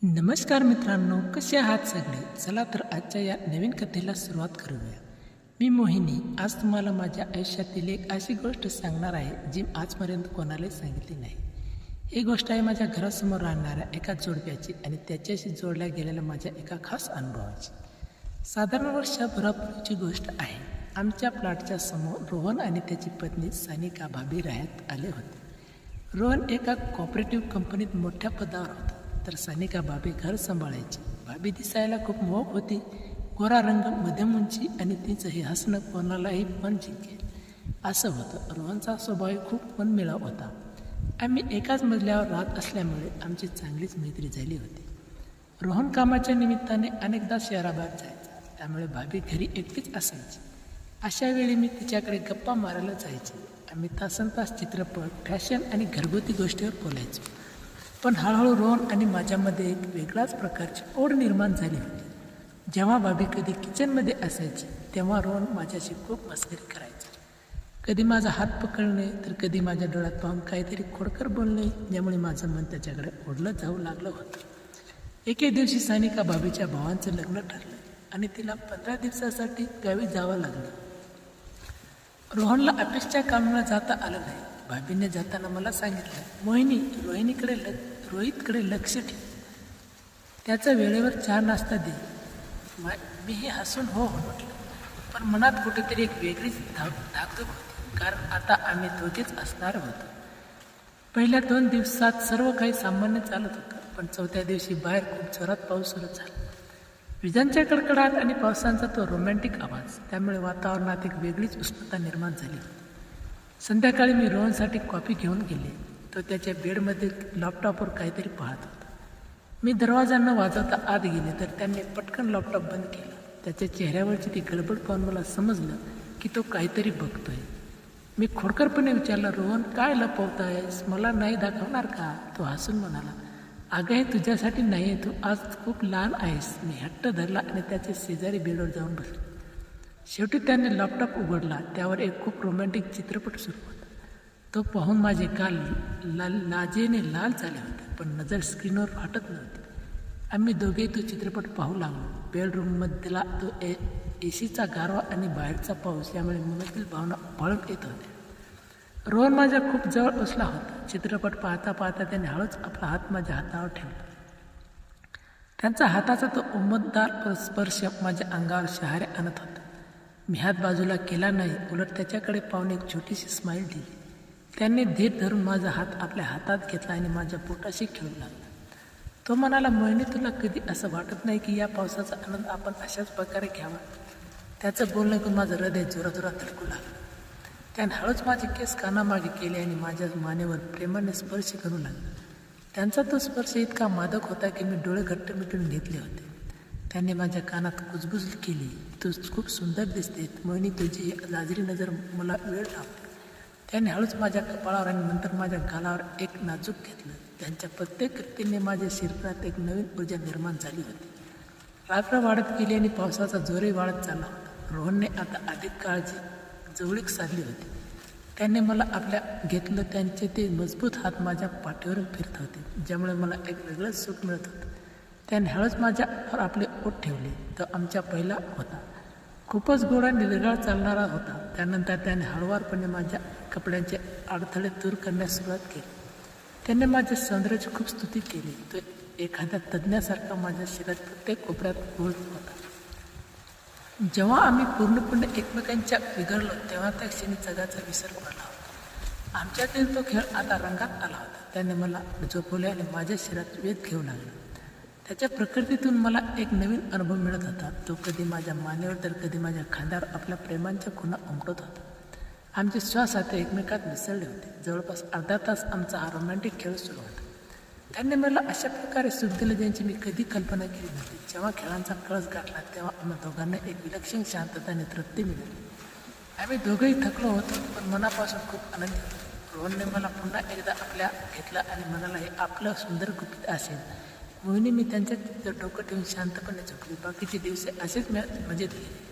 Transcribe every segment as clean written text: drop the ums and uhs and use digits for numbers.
नमस्कार मित्रांनो, कसे आहात सगळे. चला तर आजच्या या नवीन कथेला सुरुवात करूया. मी मोहिनी आज तुम्हाला माझ्या आयुष्यातील एक अशी गोष्ट सांगणार आहे जी आजपर्यंत कोणालाही सांगितली नाही. ही गोष्ट आहे माझ्या घरासमोर राहणाऱ्या एका जोडप्याची आणि त्याच्याशी जोडल्या गेलेल्या माझ्या एका खास अनुभवाची. साधारण वर्षभरापूर्वीची गोष्ट आहे. आमच्या प्लॉटच्या समोर रोहन आणि त्याची पत्नी सानिका भाभी राहत आले होते. रोहन एका कॉपरेटिव्ह कंपनीत मोठ्या पदावर होता, तर सानिका भाभी घर सांभाळायची. भाभी दिसायला खूप मोहक होती. गोरा रंग, मध्यम उंची आणि तिचं हे हसणं कोणालाही मन जिंकेल असं होतं. रोहनचा स्वभाव खूप मनमिळाव होता. आम्ही एकाच मजल्यावर राहत असल्यामुळे आमची चांगलीच मैत्री झाली होती. रोहन कामाच्या निमित्ताने अनेकदा शहराबाहेर जायचा, त्यामुळे भाभी घरी एकटीच असायची. अशा वेळी मी तिच्याकडे गप्पा मारायला जायचे. आम्ही तासनतास चित्रपट, फॅशन आणि घरगुती गोष्टीवर बोलायचो. पण हळूहळू रोहन आणि माझ्यामध्ये एक वेगळाच प्रकारची ओढ निर्माण झाली होती. जेव्हा भाभी कधी किचनमध्ये असायची तेव्हा रोहन माझ्याशी खूप मस्करी करायचा. कधी माझा हात पकडणे तर कधी माझ्या डोळ्यात पाहून काहीतरी खोडकर बोलणे, ज्यामुळे माझं मन त्याच्याकडे ओढलं जाऊ लागलं होतं. एके दिवशी सानिका भाभीच्या भावांचं लग्न ठरलं आणि तिला 15 दिवसासाठी गावी जावं लागलं. रोहनला ऑफिसच्या कामाला जाता आलं नाही. भाभीने जाताना मला सांगितलं, मोहिनी, रोहितकडे लक्ष ठेव, त्याचा वेळेवर चहा नाश्ता दे. मीही हसून हो म्हटलं, पण मनात कुठेतरी एक वेगळीच धाकधूक होती, कारण आता आम्ही दोघेच असणार होतो. पहिल्या 2 दिवसात सर्व काही सामान्य चालत होतं, पण 4थ्या दिवशी बाहेर खूप जोरात पाऊस सुरू झाला. विजांच्या कडकडाट आणि पावसांचा तो रोमॅन्टिक आवाज, त्यामुळे वातावरणात एक वेगळीच उष्णता निर्माण झाली. संध्याकाळी मी रोहनसाठी कॉफी घेऊन गेले. तो त्याच्या बेडमध्ये लॅपटॉपवर काहीतरी पाहत होता. मी दरवाजा न वाजवता आत गेले तर त्याने पटकन लॅपटॉप बंद केला. त्याच्या चेहऱ्यावरची ती गडबड पाहून मला समजलं की तो काहीतरी बघतोय. मी खोडकरपणे विचारलं, रोहन, काय लपवतायस? मला नाही दाखवणार का? तो हसून म्हणाला, अगं, हे तुझ्यासाठी नाही, तू आज खूप लहान आहेस. मी हट्ट धरला आणि त्याच्या शेजारी बेडवर जाऊन बसलो. शेवटी त्याने लॅपटॉप उघडला. त्यावर एक खूप रोमॅन्टिक चित्रपट सुरू होता. तो पाहून माझे गाल लाजेने लाल झाले होते, पण नजर स्क्रीनवर फाटत नव्हती. आम्ही दोघेही तो चित्रपट पाहू लागलो. बेडरूममधला तो एसीचा गारवा आणि बाहेरचा पाऊस यामुळे मनातील भावना वळून येत होत्या. रोहन माझ्या खूप जवळ बसला होता. चित्रपट पाहता पाहता त्याने हळूच आपला हात माझ्या हातावर ठेवला. त्यांचा हाताचा तो उमददार स्पर्श माझ्या अंगावर शहारे आणत होता. मी हात बाजूला केला नाही, उलट त्याच्याकडे पाहून एक छोटीशी स्माईल दिली. त्याने धीर धरून माझा हात आपल्या हातात घेतला आणि माझ्या पोटाशी खेळू लागला. तो म्हणाला, मोहिनी, तुला कधी असं वाटत नाही की या पावसाचा आनंद आपण अशाच प्रकारे घ्यावा? त्याचं बोलणं ऐकून माझं हृदय जोराजोरात धडकू लागलं. त्याने हळूच माझे केस कानामागे केले आणि माझ्या मानेवर प्रेमाने स्पर्श करू लागला. त्यांचा तो स्पर्श इतका मादक होता की मी डोळे घट्ट मिटून घेतले होते. त्याने माझ्या कानात कुजबुज केली, तू खूप सुंदर दिसते मोहिनी, तुझी लाजरी नजर मला वेळ लावते. त्याने हळूच माझ्या कपाळावर आणि नंतर माझ्या गालावर एक नाजूक घेतलं. त्यांच्या प्रत्येक कृतीने माझ्या शरीरात एक नवीन ऊर्जा निर्माण झाली होती. रात्र वाढत गेली आणि पावसाचा जोरही वाढत चालला होता. रोहनने आता अधिक काळजी जवळीक साधली होती. त्याने मला आपल्या घेतलं. त्यांचे ते मजबूत हात माझ्या पाठीवरून फिरत होते, ज्यामुळे मला एक वेगळंच सुख मिळत होतं. त्याने हळूच माझ्यावर आपले ओठ ठेवले. तो आमच्या पहिला होता. खूपच गोड आणि निर्गाळ चालणारा होता. त्यानंतर त्याने हळुवारपणे माझ्या कपड्यांचे अडथळे दूर करण्यास सुरुवात केली. त्याने माझ्या सौंदर्याची खूप स्तुती केली. तो एखाद्या तज्ज्ञासारखा माझ्या शरीरात प्रत्येक कोपऱ्यात घोळत होता. जेव्हा आम्ही पूर्णपणे एकमेकांच्या बिघडलो तेव्हा त्या क्षणी जगाचा विसर पडला होता. आमच्यातील तो खेळ आता रंगात आला होता. त्याने मला झोपवले आणि माझ्या शरीरात वेध घेऊ लागला. त्याच्या प्रकृतीतून मला एक नवीन अनुभव मिळत होता. तो कधी माझ्या मानेवर तर कधी माझ्या खांद्यावर आपल्या प्रेमांच्या खुणा उमटत होता. आमचे श्वास आता एकमेकात मिसळले होते. जवळपास अर्धा तास आमचा हा रोमॅन्टिक खेळ सुरू होता. त्यांनी मला अशा प्रकारे सुख दिलं ज्यांची मी कधी कल्पना केली नव्हती. जेव्हा खेळांचा कळस गाठला तेव्हा आम्हा दोघांना एक विलक्षण शांतता आणि तृप्ती मिळाली. आम्ही दोघंही थकलो होतो, पण मनापासून खूप आनंदी होतो. रोहनने मला पुन्हा एकदा आपल्या घेतला आणि म्हणाला, हे आपलं सुंदर गुपित असेल मोहिनी. मी त्यांच्या डोकं ठेवून शांतपणे झोपली. बाकीचे दिवस असेच मजेत गेले.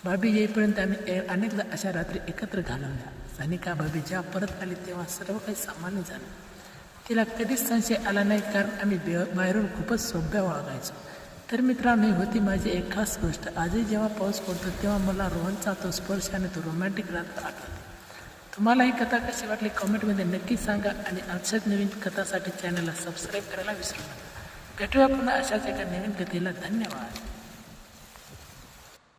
भाभी येईपर्यंत आम्ही अनेकदा अशा रात्री एकत्र घालवल्या. सानिका भाभी जेव्हा परत आली तेव्हा सर्व काही सामान्य झालं. तिला कधीच संशय आला नाही, कारण आम्ही बाहेरून खूपच सभ्य वागायचो. तर मित्रांनो, ही होती माझी एक खास गोष्ट. आजही जेव्हा पाऊस पडतो तेव्हा मला रोहनचा तो स्पर्श आणि तो रोमॅन्टिक रात्र आठवते. तुम्हाला ही कथा कशी वाटली कमेंटमध्ये नक्की सांगा आणि अशाच नवीन कथासाठी चॅनलला सबस्क्राईब करायला विसरू नका. भेटूया पुन्हा अशाच एका नवीन कथेला. धन्यवाद.